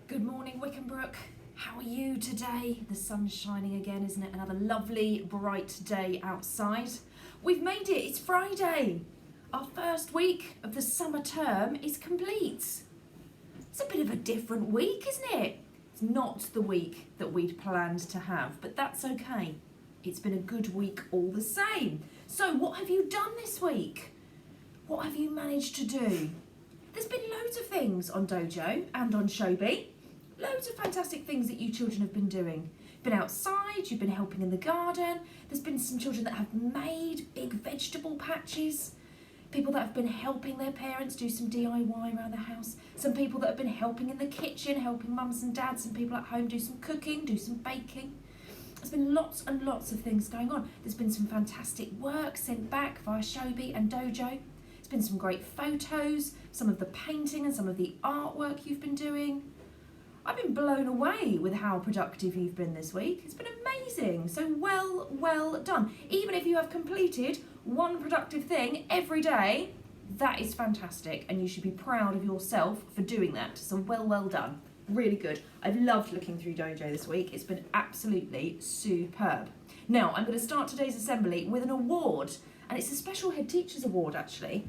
Good morning, Wickenbrook. How are you today? The sun's shining again, isn't it? Another lovely, bright day outside. We've made it. It's Friday. Our first week of the summer term is complete. It's a bit of a different week, isn't it? It's not the week that we'd planned to have, but that's okay. It's been a good week all the same. So what have you done this week? What have you managed to do? There's been loads of things on Dojo and on Shobi. Loads of fantastic things that you children have been doing. Been outside, you've been helping in the garden. There's been some children that have made big vegetable patches. People that have been helping their parents do some DIY around the house. Some people that have been helping in the kitchen, helping mums and dads. Some people at home do some cooking, do some baking. There's been lots and lots of things going on. There's been some fantastic work sent back via Shobi and Dojo. There's been some great photos, some of the painting and some of the artwork you've been doing. I've been blown away with how productive you've been this week. It's been amazing. So well done. Even if you have completed one productive thing every day, that is fantastic. And you should be proud of yourself for doing that. So well done. Really good. I've loved looking through Dojo this week. It's been absolutely superb. Now, I'm going to start today's assembly with an award. And it's a special head teacher's award, actually.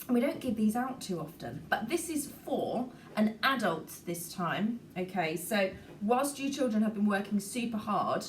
And we don't give these out too often. But this is for an adult this time. Okay, so whilst you children have been working super hard,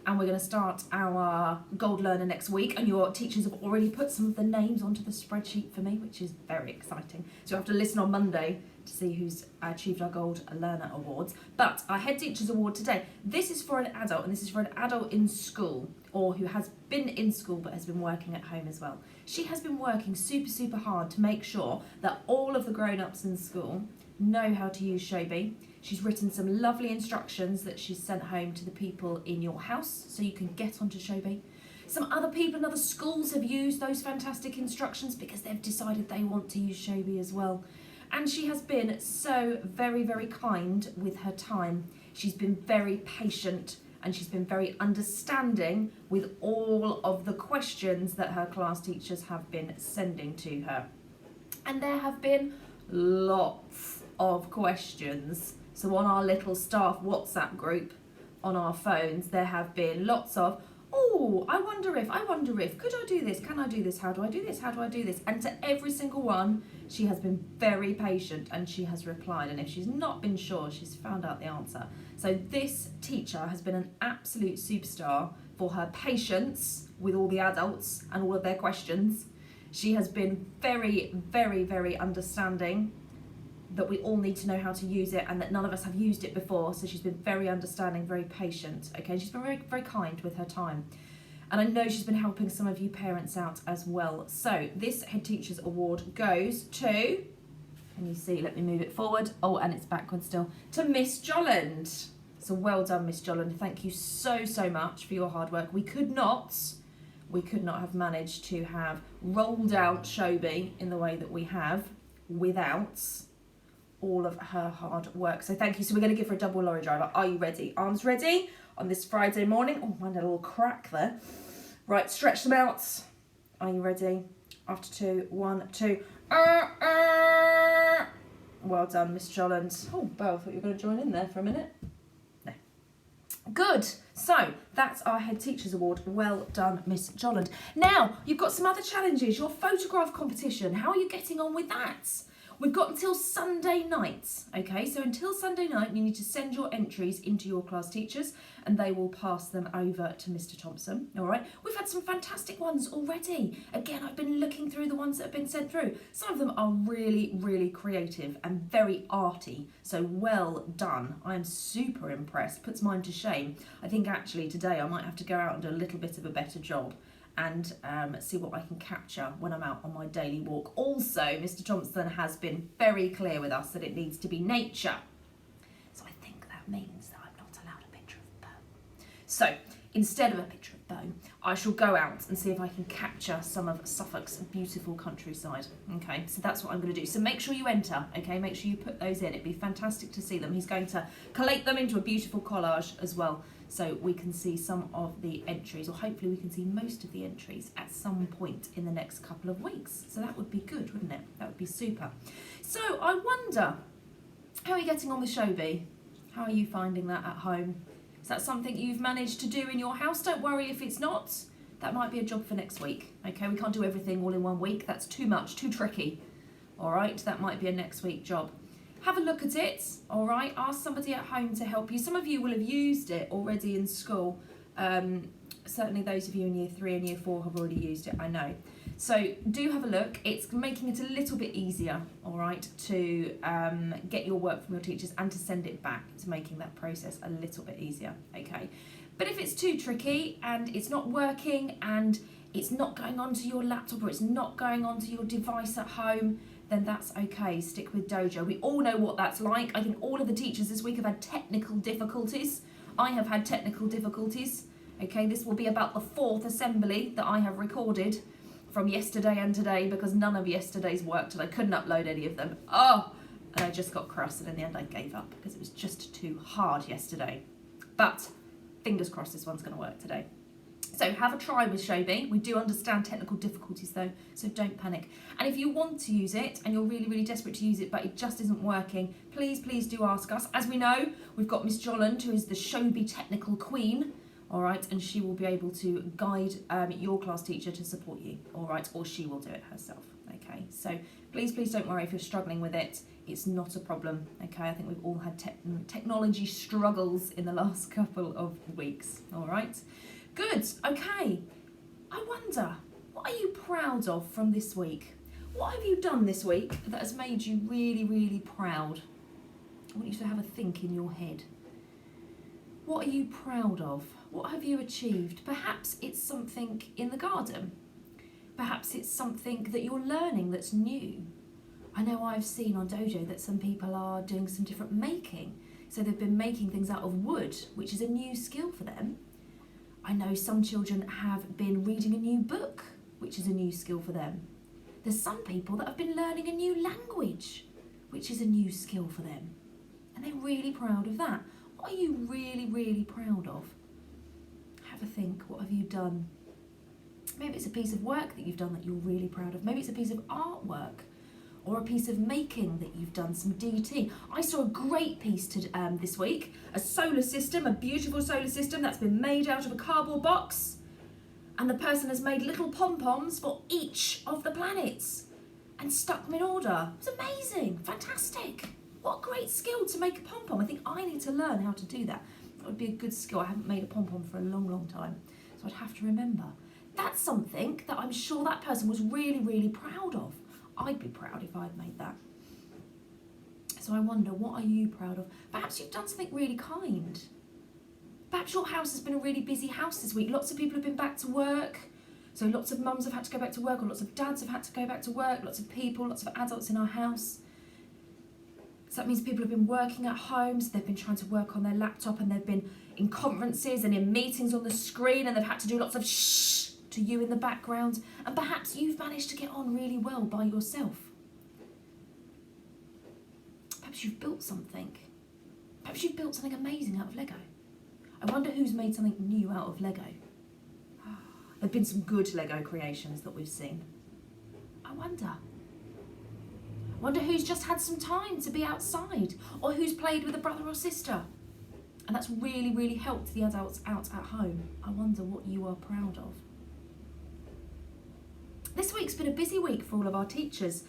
and we're going to start our Gold Learner next week, and your teachers have already put some of the names onto the spreadsheet for me, which is very exciting. So you'll have to listen on Monday to see who's achieved our Gold Learner Awards. But our Head Teacher's Award today, this is for an adult, and this is for an adult in school, or who has been in school but has been working at home as well. She has been working super hard to make sure that all of the grown-ups in school know how to use Shobi. She's written some lovely instructions that she's sent home to the people in your house so you can get onto Shobi. Some other people in other schools have used those fantastic instructions because they've decided they want to use Shobi as well. And she has been so very kind with her time. She's been very patient and she's been very understanding with all of the questions that her class teachers have been sending to her. And there have been lots of questions. So on our little staff WhatsApp group on our phones, there have been lots of, oh, I wonder if, could I do this? Can I do this? How do I do this? How do I do this? And to every single one, she has been very patient and she has replied. And if she's not been sure, she's found out the answer. So this teacher has been an absolute superstar for her patience with all the adults and all of their questions. She has been very understanding that we all need to know how to use it and that none of us have used it before. So she's been very understanding, very patient. Okay, she's been very kind with her time. And I know she's been helping some of you parents out as well. So this Head Teacher's Award goes to, can you see, let me move it forward. Oh, and it's backwards still, to Miss Jolland. So well done, Miss Jolland. Thank you so much for your hard work. We could not have managed to have rolled out Shobi in the way that we have without all of her hard work. So thank you. So we're going to give her a double lorry driver. Are you ready? Arms ready on this Friday morning. Oh, mine had a little crack there. Right, stretch them out. Are you ready? After 2, 1, 2. Well done, Miss Jolland. Oh, Bo, I thought you were going to join in there for a minute. No. Good. So that's our Head Teacher's Award. Well done, Miss Jolland. Now, you've got some other challenges. Your photograph competition. How are you getting on with that? We've got until Sunday night, okay? So until Sunday night, you need to send your entries into your class teachers and they will pass them over to Mr. Thompson, all right? We've had some fantastic ones already. Again, I've been looking through the ones that have been sent through. Some of them are really creative and very arty, so well done. I am super impressed, puts mine to shame. I think actually today I might have to go out and do a little bit of a better job and see what I can capture when I'm out on my daily walk. Also, Mr. Thompson has been very clear with us that it needs to be nature. So I think that means that I'm not allowed a picture of Bo. So instead of a picture of Bo, I shall go out and see if I can capture some of Suffolk's beautiful countryside. Okay, so that's what I'm going to do. So make sure you enter, okay? Make sure you put those in. It'd be fantastic to see them. He's going to collate them into a beautiful collage as well, so we can see some of the entries, or hopefully we can see most of the entries at some point in the next couple of weeks. So that would be good, wouldn't it? That would be super. So I wonder How are you getting on with Shobi? How are you finding that at home? Is that something you've managed to do in your house? Don't worry if it's not. That might be a job for next week. Okay, we can't do everything all in one week. That's too much, too tricky. All right, that might be a next week job. Have a look at it, all right? Ask somebody at home to help you. Some of you will have used it already in school. Certainly those of you in year 3 and year 4 have already used it, I know. So do have a look. It's making it a little bit easier, all right, to get your work from your teachers and to send it back. It's making that process a little bit easier, okay? But if it's too tricky and it's not working and it's not going onto your laptop or it's not going onto your device at home, then that's okay. Stick with Dojo. We all know what that's like. I think all of the teachers this week have had technical difficulties. I have had technical difficulties. Okay, this will be about the 4th assembly that I have recorded from yesterday and today because none of yesterday's worked and I couldn't upload any of them. Oh, and I just got cross and in the end I gave up because it was just too hard yesterday. But fingers crossed this one's going to work today. So have a try with Shobi. We do understand technical difficulties though, so don't panic. And if you want to use it and you're really, really desperate to use it but it just isn't working, please do ask us. As we know, we've got Miss Jolland, who is the Shobi technical queen, all right, and she will be able to guide your class teacher to support you, all right, or she will do it herself, okay? So please don't worry if you're struggling with it. It's not a problem, okay? I think we've all had technology struggles in the last couple of weeks, all right? Good, okay. I wonder, what are you proud of from this week? What have you done this week that has made you really, really proud? I want you to have a think in your head. What are you proud of? What have you achieved? Perhaps it's something in the garden. Perhaps it's something that you're learning that's new. I know I've seen on Dojo that some people are doing some different making. So they've been making things out of wood, which is a new skill for them. I know some children have been reading a new book, which is a new skill for them. There's some people that have been learning a new language, which is a new skill for them. And they're really proud of that. What are you really, really proud of? Have a think. What have you done? Maybe it's a piece of work that you've done that you're really proud of. Maybe it's a piece of artwork or a piece of making that you've done, some DT. I saw a great piece this week, a solar system, a beautiful solar system that's been made out of a cardboard box. And the person has made little pom-poms for each of the planets and stuck them in order. It was amazing, fantastic. What a great skill to make a pom-pom. I think I need to learn how to do that. That would be a good skill. I haven't made a pom-pom for a long, long time, so I'd have to remember. That's something that I'm sure that person was really, really proud of. I'd be proud if I'd made that. So I wonder, what are you proud of? Perhaps you've done something really kind. Perhaps your house has been a really busy house this week. Lots of people have been back to work. So lots of mums have had to go back to work, or lots of dads have had to go back to work, lots of people, lots of adults in our house. So that means people have been working at home, so they've been trying to work on their laptop and they've been in conferences and in meetings on the screen and they've had to do lots of shh to you in the background. And perhaps you've managed to get on really well by yourself. Perhaps you've built something. Perhaps you've built something amazing out of Lego. I wonder who's made something new out of Lego. There have been some good Lego creations that we've seen. I wonder who's just had some time to be outside, or who's played with a brother or sister. And that's really, really helped the adults out at home. I wonder what you are proud of. This week's been a busy week for all of our teachers,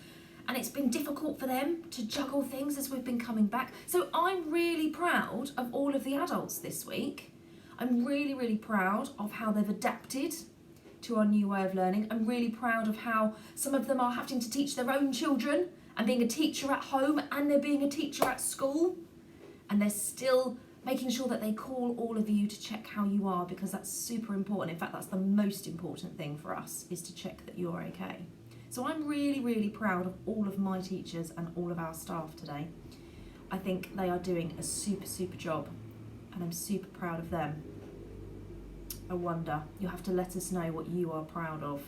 and it's been difficult for them to juggle things as we've been coming back. So I'm really proud of all of the adults this week. I'm really, really proud of how they've adapted to our new way of learning. I'm really proud of how some of them are having to teach their own children and being a teacher at home, and they're being a teacher at school, and they're still making sure that they call all of you to check how you are, because that's super important. In fact, that's the most important thing for us, is to check that you're okay. So I'm really, really proud of all of my teachers and all of our staff today. I think they are doing a super, super job, and I'm super proud of them. I wonder, you'll have to let us know what you are proud of.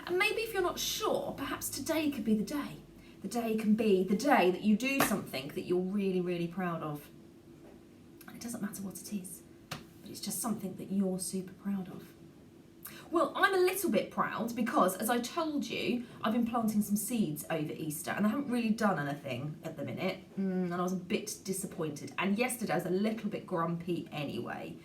And maybe if you're not sure, perhaps today could be the day. The day can be the day that you do something that you're really, really proud of. And it doesn't matter what it is, but it's just something that you're super proud of. Well, I'm a little bit proud because, as I told you, I've been planting some seeds over Easter and I haven't really done anything at the minute, and I was a bit disappointed. And yesterday I was a little bit grumpy anyway,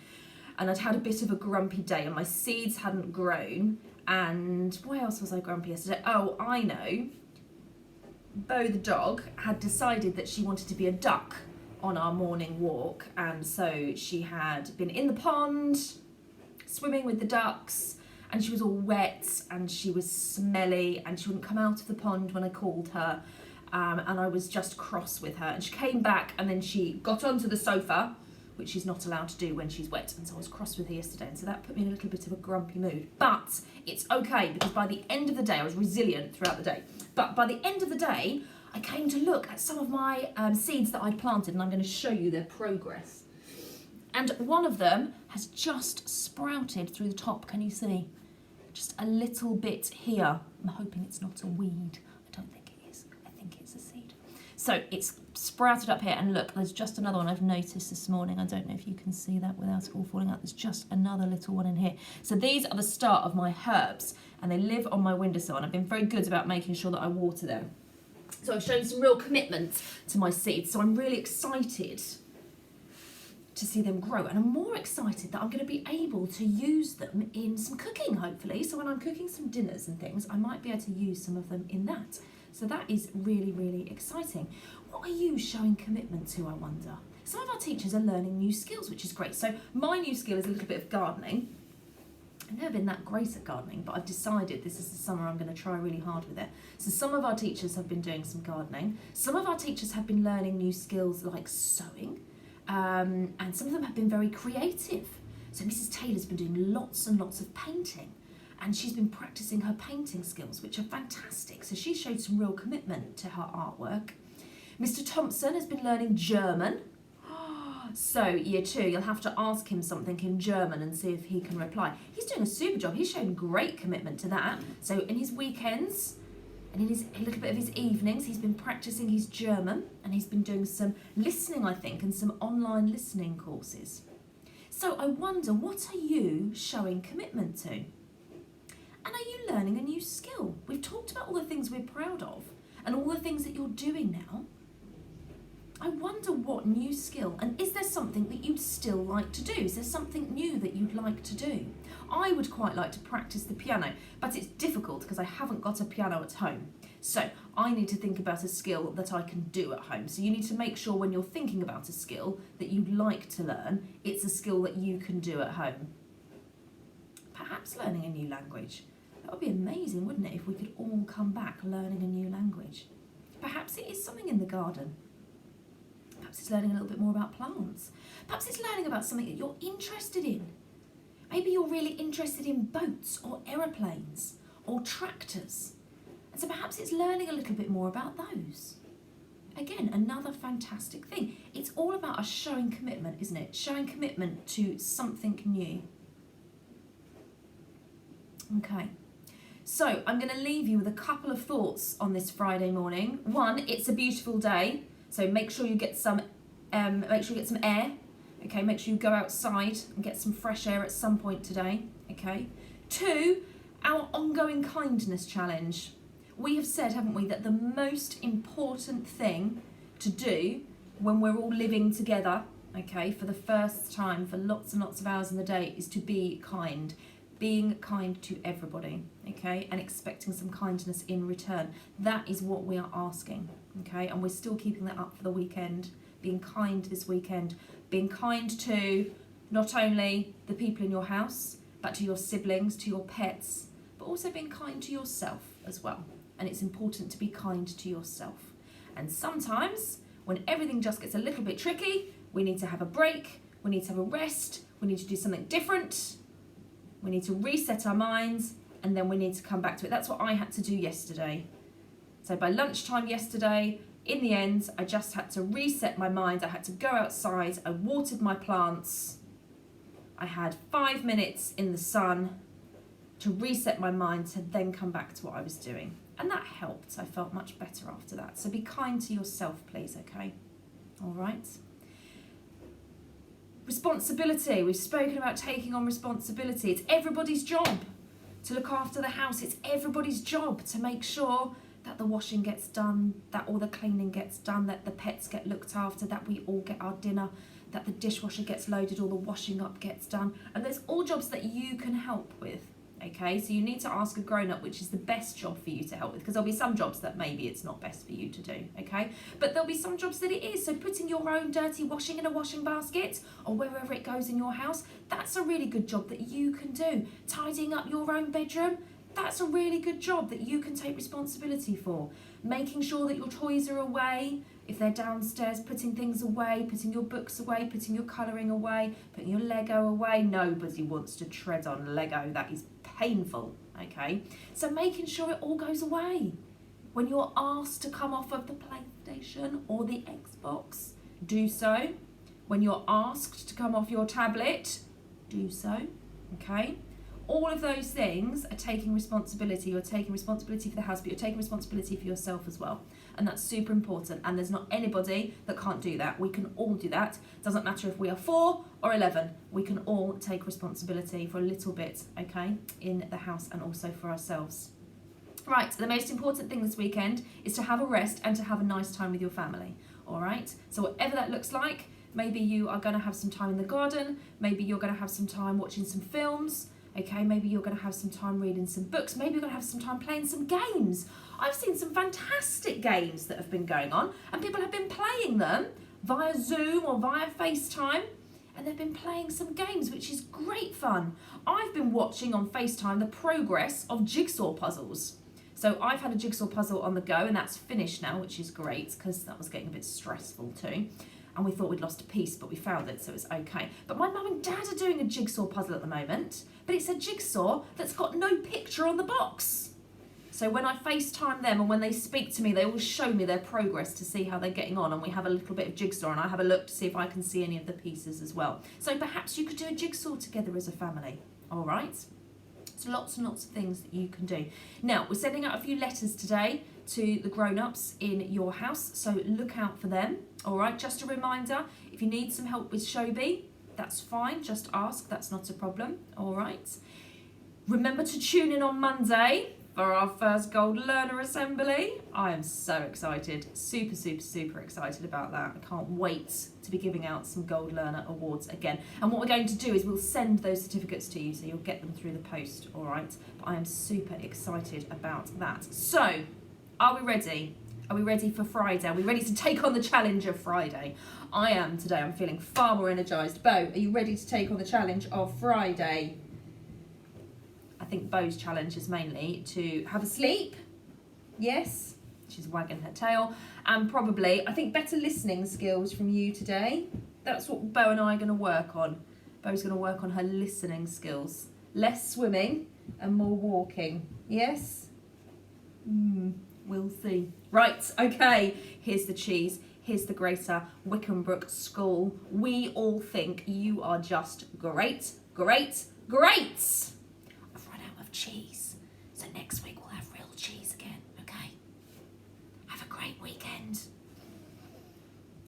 and I'd had a bit of a grumpy day and my seeds hadn't grown. And why else was I grumpy yesterday? Oh, I know. Bo the dog had decided that she wanted to be a duck on our morning walk, and so she had been in the pond swimming with the ducks, and she was all wet and she was smelly and she wouldn't come out of the pond when I called her, and I was just cross with her, and she came back and then she got onto the sofa, which she's not allowed to do when she's wet, and so I was cross with her yesterday, and so that put me in a little bit of a grumpy mood. But it's okay, because by the end of the day, I was resilient throughout the day, but by the end of the day I came to look at some of my seeds that I'd planted, and I'm going to show you their progress. And one of them has just sprouted through the top. Can you see? Just a little bit here. I'm hoping it's not a weed. I don't think it is. I think it's a seed. So it's sprouted up here, and look, there's just another one I've noticed this morning. I don't know if you can see that without it all falling out. There's just another little one in here. So these are the start of my herbs, and they live on my windowsill, and I've been very good about making sure that I water them. So I've shown some real commitment to my seeds, so I'm really excited to see them grow, and I'm more excited that I'm going to be able to use them in some cooking, hopefully. So when I'm cooking some dinners and things, I might be able to use some of them in that. So that is really, really exciting. What are you showing commitment to, I wonder? Some of our teachers are learning new skills, which is great. So my new skill is a little bit of gardening. I've never been that great at gardening, but I've decided this is the summer I'm going to try really hard with it. So some of our teachers have been doing some gardening. Some of our teachers have been learning new skills like sewing. And some of them have been very creative. So Mrs. Taylor's been doing lots and lots of painting, and she's been practicing her painting skills, which are fantastic. So she showed some real commitment to her artwork. Mr. Thompson has been learning German. So year 2, you'll have to ask him something in German and see if he can reply. He's doing a super job. He's shown great commitment to that. So in his weekends, and in a little bit of his evenings, he's been practicing his German, and he's been doing some listening, I think, and some online listening courses. So I wonder, what are you showing commitment to? And are you learning a new skill? We've talked about all the things we're proud of and all the things that you're doing now. I wonder what new skill, and is there something that you'd still like to do? Is there something new that you'd like to do? I would quite like to practice the piano, but it's difficult because I haven't got a piano at home. So I need to think about a skill that I can do at home. So you need to make sure when you're thinking about a skill that you'd like to learn, it's a skill that you can do at home. Perhaps learning a new language. That would be amazing, wouldn't it, if we could all come back learning a new language? Perhaps it is something in the garden. Perhaps it's learning a little bit more about plants. Perhaps it's learning about something that you're interested in. Maybe you're really interested in boats or aeroplanes or tractors. And so perhaps it's learning a little bit more about those. Again, another fantastic thing. It's all about us showing commitment, isn't it? Showing commitment to something new. Okay. So I'm going to leave you with a couple of thoughts on this Friday morning. One, it's a beautiful day. So make sure you get some air. Okay, make sure you go outside and get some fresh air at some point today. Okay. 2, our ongoing kindness challenge. We have said, haven't we, that the most important thing to do when we're all living together, okay, for the first time for lots and lots of hours in the day, is to be kind. Being kind to everybody, okay, and expecting some kindness in return. That is what we are asking, okay, and we're still keeping that up for the weekend. Being kind this weekend. Being kind to not only the people in your house, but to your siblings, to your pets, but also being kind to yourself as well. And it's important to be kind to yourself. And sometimes, when everything just gets a little bit tricky, we need to have a break, we need to have a rest, we need to do something different. We need to reset our minds, and then we need to come back to it. That's what I had to do yesterday. So by lunchtime yesterday, in the end, I just had to reset my mind. I had to go outside. I watered my plants. I had 5 minutes in the sun to reset my mind, to then come back to what I was doing. And that helped. I felt much better after that. So be kind to yourself, please, okay? All right? Responsibility. We've spoken about taking on responsibility. It's everybody's job. to look after the house. It's everybody's job to make sure that the washing gets done, that all the cleaning gets done, that the pets get looked after, that we all get our dinner, that the dishwasher gets loaded, all the washing up gets done. And there's all jobs that you can help with. Okay, so you need to ask a grown-up which is the best job for you to help with, because there'll be some jobs that maybe it's not best for you to do, okay? But there'll be some jobs that it is. So putting your own dirty washing in a washing basket or wherever it goes in your house, that's a really good job that you can do. Tidying up your own bedroom, that's a really good job that you can take responsibility for. Making sure that your toys are away, if they're downstairs, putting things away, putting your books away, putting your colouring away, putting your Lego away. Nobody wants to tread on Lego, that is painful, okay? So making sure it all goes away. When you're asked to come off of the PlayStation or the Xbox, do so. When you're asked to come off your tablet, do so, okay? All of those things are taking responsibility. You're taking responsibility for the house, but you're taking responsibility for yourself as well. And that's super important. And there's not anybody that can't do that. We can all do that. Doesn't matter if we are 4 or 11. We can all take responsibility for a little bit, okay, in the house and also for ourselves. Right, the most important thing this weekend is to have a rest and to have a nice time with your family, all right? So whatever that looks like, maybe you are going to have some time in the garden. Maybe you're going to have some time watching some films. Okay, maybe you're going to have some time reading some books. Maybe you're going to have some time playing some games. I've seen some fantastic games that have been going on, and people have been playing them via Zoom or via FaceTime, and they've been playing some games, which is great fun. I've been watching on FaceTime the progress of jigsaw puzzles. So I've had a jigsaw puzzle on the go, and that's finished now, which is great, because that was getting a bit stressful too. And we thought we'd lost a piece, but we found it, so it's okay. But my mum and dad are doing a jigsaw puzzle at the moment, but it's a jigsaw that's got no picture on the box. So when I FaceTime them and when they speak to me, they always show me their progress to see how they're getting on, and we have a little bit of jigsaw, and I have a look to see if I can see any of the pieces as well. So perhaps you could do a jigsaw together as a family, all right? So lots and lots of things that you can do. Now, we're sending out a few letters today to the grown-ups in your house, so look out for them, all right? Just a reminder, if you need some help with Shobi, that's fine, just ask, that's not a problem, all right? Remember to tune in on Monday for our first Gold Learner Assembly. I am so excited, super, super, super excited about that. I can't wait to be giving out some Gold Learner Awards again. And what we're going to do is we'll send those certificates to you, so you'll get them through the post, all right? But I am super excited about that. So, are we ready? Are we ready for Friday? Are we ready to take on the challenge of Friday? I am today. I'm feeling far more energised. Bo, are you ready to take on the challenge of Friday? I think Bo's challenge is mainly to have a sleep. Yes, she's wagging her tail. And probably, I think, better listening skills from you today. That's what Bo and I are going to work on. Bo's going to work on her listening skills. Less swimming and more walking. Yes? We'll see. Right, okay, here's the cheese. Here's the Greater Wickhambrook School. We all think you are just great, great, great.